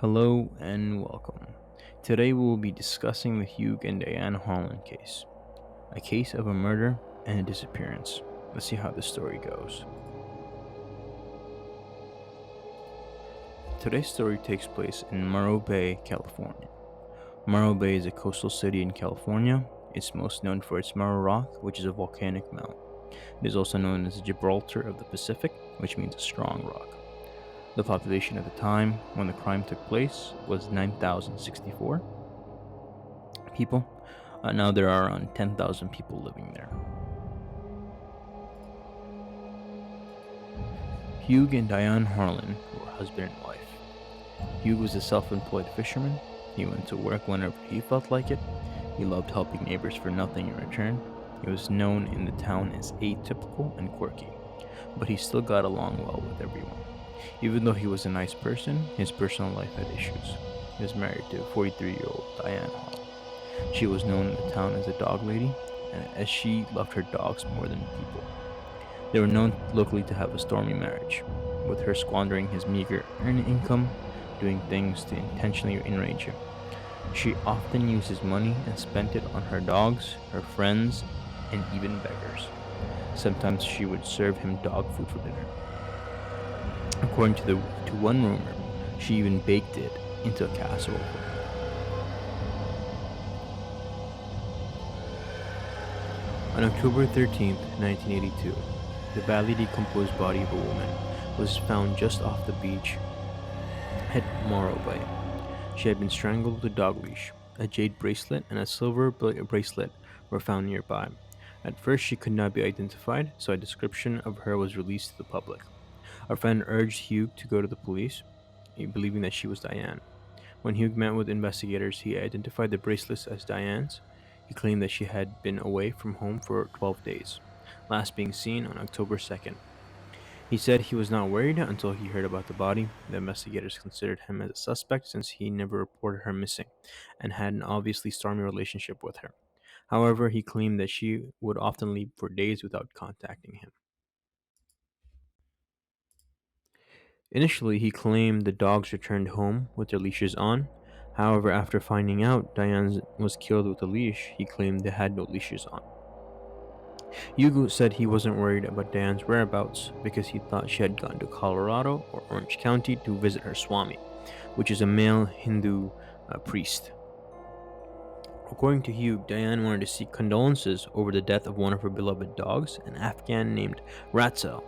Hello and welcome. Today we will be discussing the Hugh and Diane Harlan case, a case of a murder and a disappearance. Let's see how the story goes. Today's story takes place in Morro Bay, California. Morro Bay is a coastal city in California. It's most known for its Morro Rock, which is a volcanic mount. It is also known as the Gibraltar of the Pacific, which means a strong rock. The population at the time when the crime took place was 9,064 people. Now there are around 10,000 people living there. Hugh and Diane Harlan were husband and wife. Hugh was a self-employed fisherman. He went to work whenever he felt like it. He loved helping neighbors for nothing in return. He was known in the town as atypical and quirky, but he still got along well with everyone. Even though he was a nice person, his personal life had issues. He was married to 43-year-old Diane Harlan. She was known in the town as a dog lady, and as she loved her dogs more than people. They were known locally to have a stormy marriage, with her squandering his meager earned income, doing things to intentionally enrage him. She often used his money and spent it on her dogs, her friends, and even beggars. Sometimes she would serve him dog food for dinner. According to one rumor, she even baked it into a casserole. On October 13th, 1982, the badly decomposed body of a woman was found just off the beach at Morro Bay. She had been strangled with a dog leash. A jade bracelet and a silver bracelet were found nearby. At first, she could not be identified, so a description of her was released to the public. A friend urged Hugh to go to the police, believing that she was Diane. When Hugh met with investigators, he identified the bracelets as Diane's. He claimed that she had been away from home for 12 days, last being seen on October 2nd. He said he was not worried until he heard about the body. The investigators considered him as a suspect since he never reported her missing and had an obviously stormy relationship with her. However, he claimed that she would often leave for days without contacting him. Initially, he claimed the dogs returned home with their leashes on. However, after finding out Diane was killed with a leash, he claimed they had no leashes on. Hugo said he wasn't worried about Diane's whereabouts because he thought she had gone to Colorado or Orange County to visit her Swami, which is a male Hindu priest. According to Hugh, Diane wanted to seek condolences over the death of one of her beloved dogs, an Afghan named Ratzel.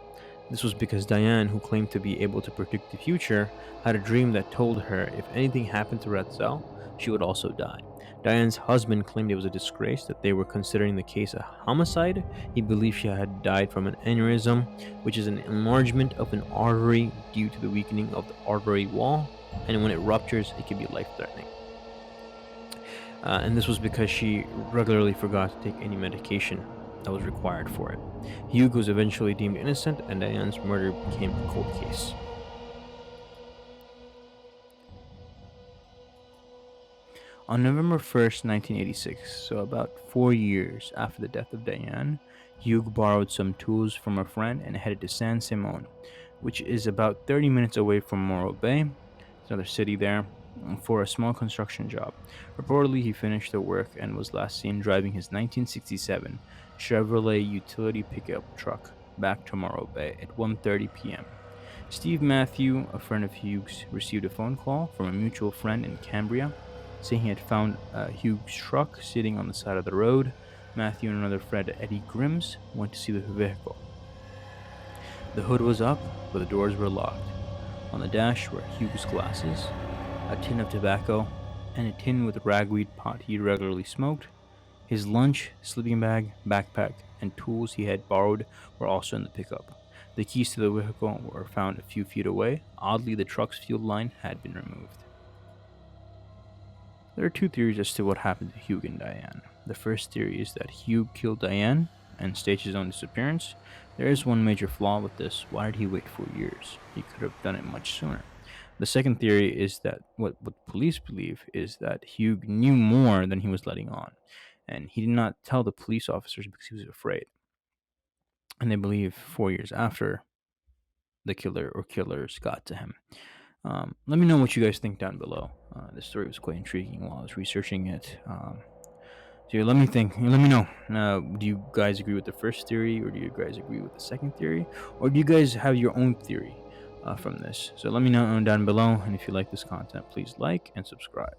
This was because Diane, who claimed to be able to predict the future, had a dream that told her if anything happened to Ratzel, she would also die. Diane's husband claimed it was a disgrace that they were considering the case a homicide. He believed she had died from an aneurysm, which is an enlargement of an artery due to the weakening of the artery wall, and when it ruptures, it can be life-threatening. And this was because she regularly forgot to take any medication that was required for it. Hugh was eventually deemed innocent, and Diane's murder became a cold case. On November 1st, 1986, so about 4 years after the death of Diane, Hugh borrowed some tools from a friend and headed to San Simon, which is about 30 minutes away from Morro Bay. It's another city there, for a small construction job. Reportedly, he finished the work and was last seen driving his 1967 Chevrolet utility pickup truck back to Morro Bay at 1:30 p.m. Steve Matthew, a friend of Hughes, received a phone call from a mutual friend in Cambria saying he had found Hughes' truck sitting on the side of the road. Matthew and another friend, Eddie Grims, went to see the vehicle. The hood was up, but the doors were locked. On the dash were Hughes' glasses, a tin of tobacco, and a tin with a ragweed pot he regularly smoked. His lunch, sleeping bag, backpack, and tools he had borrowed were also in the pickup. The keys to the vehicle were found a few feet away. Oddly, the truck's fuel line had been removed. There are two theories as to what happened to Hugh and Diane. The first theory is that Hugh killed Diane and staged his own disappearance. There is one major flaw with this. Why did he wait 4 years? He could have done it much sooner. The second theory is that what police believe is that Hugh knew more than he was letting on, and he did not tell the police officers because he was afraid. And they believe 4 years after the killer or killers got to him. Let me know what you guys think down below. This story was quite intriguing while I was researching it. So yeah, let me think. Let me know. Do you guys agree with the first theory, or do you guys agree with the second theory, or do you guys have your own theory from this? So let me know down below. And if you like this content, please like and subscribe.